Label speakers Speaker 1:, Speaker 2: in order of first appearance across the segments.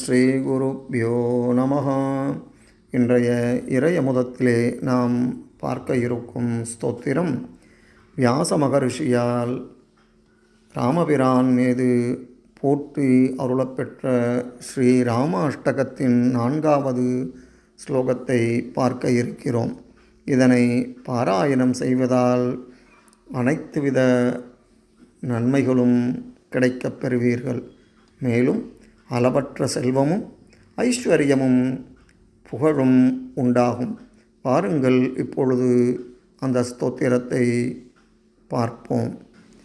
Speaker 1: ஸ்ரீ குருப்யோ நமஹ. இன்றைய இறையமுதத்திலே நாம் பார்க்க இருக்கும் ஸ்தோத்திரம் வியாச மகரிஷியால் ராமபிரான் மீது போற்றி அருளப்பெற்ற ஸ்ரீ ராம அஷ்டகத்தின் 4வது ஸ்லோகத்தை பார்க்க இருக்கிறோம். இதனை பாராயணம் செய்வதால் அனைத்து வித நன்மைகளும் கிடைக்கப் பெறுவீர்கள். மேலும் அளவற்ற செல்வமும் ஐஸ்வர்யமும் புகழும் உண்டாகும். பாருங்கள், இப்பொழுது அந்த ஸ்தோத்திரத்தை பார்ப்போம்.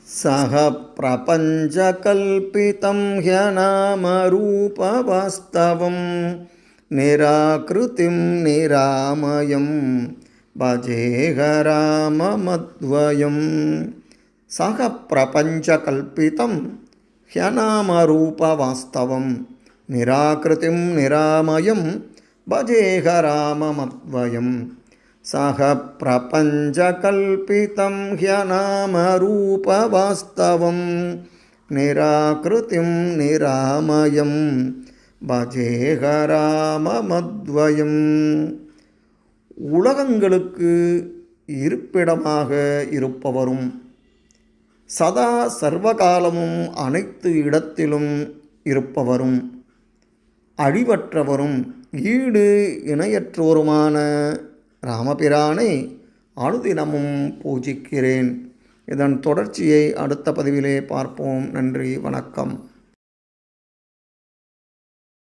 Speaker 1: சக பிரபஞ்ச கல்பிதம் ஹ்யநாமரூபவாஸ்தவம் நிராக்ருதிம் நிராமயம் பஜேஹ ராமமத்வயம். சக பிரபஞ்ச கல்பிதம் ஹ்யநாமரூபவாஸ்தவம் நிராக்ருதிம் நிராமயம் பஜேஹ ராமமத்வயம். சக பிரபஞ்ச கல்பிதம் ஹ்யநாமரூபவாஸ்தவம் நிராக்ருதிம் நிராமயம் பஜேஹ ராமமத்வயம். உலகங்களுக்கு இருப்பிடமாக இருப்பவரும் சதா சர்வகாலமும் அனைத்து இடத்திலும் இருப்பவரும் அழிவற்றவரும் ஈடு இணையற்றோருமான ராமபிரானை அனுதினமும் பூஜிக்கிறேன். இதன் தொடர்ச்சியை அடுத்த பதிவிலே பார்ப்போம். நன்றி, வணக்கம்.